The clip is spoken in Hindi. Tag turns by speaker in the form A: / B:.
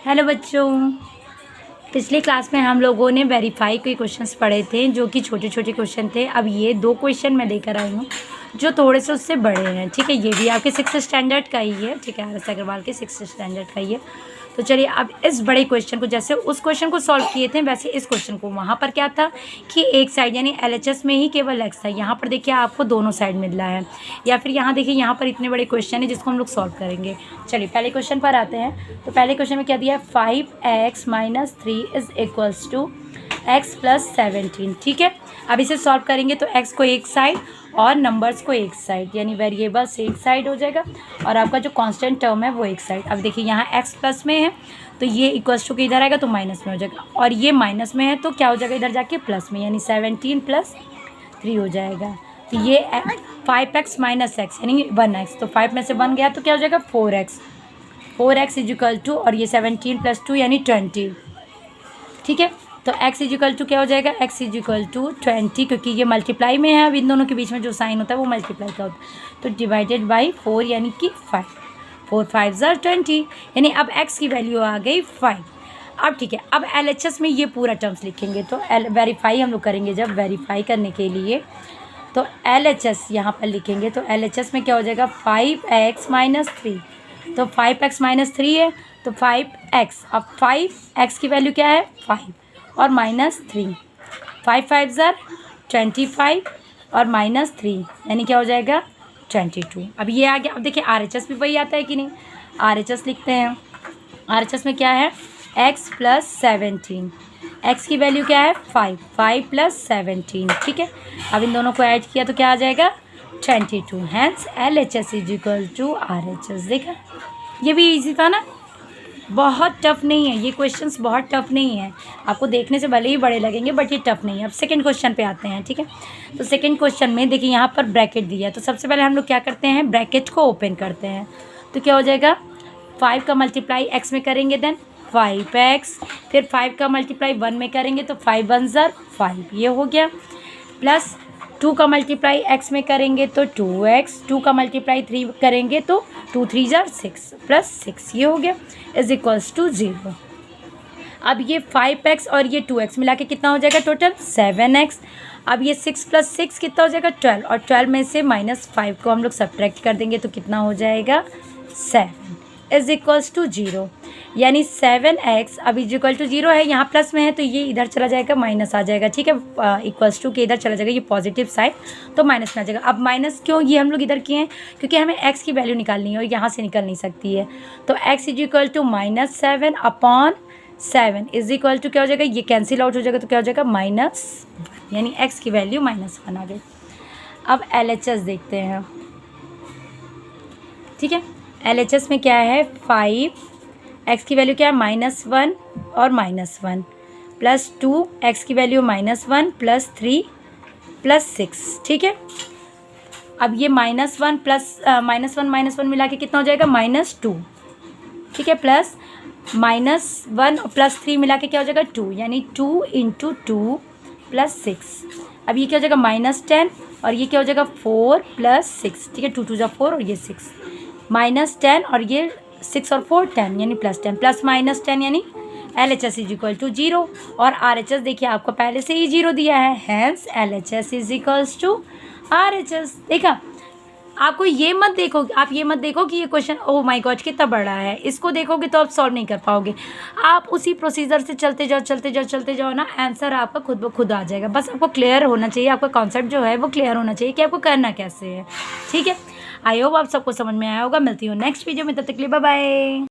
A: हेलो बच्चों, पिछले क्लास में हम लोगों ने वेरीफाई के क्वेश्चंस पढ़े थे जो कि छोटे छोटे क्वेश्चन थे। अब ये 2 क्वेश्चन मैं लेकर आई हूँ जो थोड़े से उससे बड़े हैं। ठीक है, ये भी आपके 6th स्टैंडर्ड का ही है। ठीक है, RS अग्रवाल के 6th स्टैंडर्ड का ही है। तो चलिए अब इस बड़े क्वेश्चन को, जैसे उस क्वेश्चन को सॉल्व किए थे वैसे इस क्वेश्चन को, वहाँ पर क्या था कि एक साइड यानी LHS में ही केवल x था। यहाँ पर देखिए आपको दोनों साइड मिल रहा है, या फिर यहाँ देखिए यहाँ पर इतने बड़े क्वेश्चन है जिसको हम लोग सॉल्व करेंगे। चलिए पहले क्वेश्चन पर आते हैं। तो पहले क्वेश्चन में क्या दिया है, 5x - 3 = x + 17। ठीक है, अब इसे सॉल्व करेंगे तो x को एक साइड और नंबर्स को एक साइड, यानी वेरिएबल्स एक साइड हो जाएगा और आपका जो कांस्टेंट टर्म है वो एक साइड। अब देखिए यहाँ x प्लस में है तो ये इक्वल्स टू के इधर आएगा तो माइनस में हो जाएगा, और ये माइनस में है तो क्या हो जाएगा इधर जाके प्लस में, यानी 17 + 3 हो जाएगा। तो ये 5x - x यानी 1x, तो 5 में से 1 गया तो क्या हो जाएगा 4x = और ये 17 + 2 यानी 20। ठीक है, तो x = क्या हो जाएगा, x = 20, क्योंकि ये मल्टीप्लाई में है। अब इन दोनों के बीच में जो साइन होता है वो मल्टीप्लाई का होता है, तो डिवाइडेड बाई 4 यानी कि 5। 4 × 5 = 20, यानी अब x की वैल्यू आ गई 5। अब ठीक है, अब LHS में ये पूरा टर्म्स लिखेंगे। तो वेरीफाई हम लोग करेंगे, जब वेरीफाई करने के लिए तो LHS यहाँ पर लिखेंगे। तो LHS में क्या हो जाएगा, 5x - 3, तो 5x - 3 है तो 5x। अब 5x की वैल्यू क्या है 5 और -3, 5 × 5 = 25 और -3 यानी क्या हो जाएगा 22। अब ये आ गया। अब देखिए RHS भी वही आता है कि नहीं, RHS लिखते हैं। RHS में क्या है, x + 17, x की वैल्यू क्या है 5 + 17। ठीक है, अब इन दोनों को ऐड किया तो क्या आ जाएगा 22। Hence LHS = RHS। देखा, ये भी इजी था ना, बहुत टफ नहीं है ये क्वेश्चंस, बहुत टफ नहीं है। आपको देखने से भले ही बड़े लगेंगे बट ये टफ नहीं है। अब सेकंड क्वेश्चन पे आते हैं। ठीक है, तो सेकंड क्वेश्चन में देखिए यहाँ पर ब्रैकेट दिया है, तो सबसे पहले हम लोग क्या करते हैं, ब्रैकेट को ओपन करते हैं। तो क्या हो जाएगा, 5 का मल्टीप्लाई x में करेंगे देन 5x, फिर 5 का मल्टीप्लाई 1 में करेंगे तो 5 × 1 = 5, ये हो गया। प्लस 2 का मल्टीप्लाई x में करेंगे तो 2x, 2 का मल्टीप्लाई 3 करेंगे तो 2 × 3 = 6 + 6, ये हो गया = 0। अब ये 5x और ये 2x मिला के कितना हो जाएगा टोटल 7x। अब ये 6 + 6 कितना हो जाएगा 12, और 12 में से -5 को हम लोग सब्ट्रैक्ट कर देंगे तो कितना हो जाएगा 7 = 0, यानी 7x अब = 0 है, यहाँ प्लस में है तो ये इधर चला जाएगा माइनस आ जाएगा। ठीक है, = के इधर चला जाएगा, ये पॉजिटिव साइड तो माइनस में आ जाएगा। अब माइनस क्यों ये हम लोग इधर किए हैं, क्योंकि हमें x की वैल्यू निकालनी है और यहाँ से निकल नहीं सकती है। तो x = -7/7 क्या हो जाएगा, ये कैंसिल आउट हो जाएगा तो क्या हो जाएगा -1, यानी x की वैल्यू -1 आ गई। अब LHS देखते हैं। ठीक है, LHS में क्या है 5, x की वैल्यू क्या है -1 और -1, प्लस 2, x की वैल्यू -1 प्लस 3 प्लस 6। ठीक है, अब ये -1 प्लस -1 मिला के कितना हो जाएगा -2। ठीक है, प्लस -1 प्लस 3 मिला के क्या हो जाएगा 2, यानी 2 × 2 + 6। अब ये क्या हो जाएगा -10 और ये क्या हो जाएगा 4 + 6। ठीक है, 2 × 2 = 4 और ये 6, -10 और ये 6 और 4 10 यानी +10, प्लस -10 यानी LHS = 0, और RHS देखिए आपको पहले से ही 0 दिया है। Hence LHS = RHS। देखा, आपको ये मत देखो, आप ये मत देखो कि ये क्वेश्चन ओह माय गॉड कितना बड़ा है, इसको देखोगे तो आप सॉल्व नहीं कर पाओगे। आप उसी प्रोसीजर से चलते जाओ ना, आंसर आपका खुद ब खुद आ जाएगा। बस आपको क्लियर होना चाहिए, आपका कॉन्सेप्ट जो है वो क्लियर होना चाहिए कि आपको करना कैसे है। ठीक है, आई होप आप सबको समझ में आया होगा। मिलती हूँ नेक्स्ट वीडियो में, तब तक के लिए बाय बाय।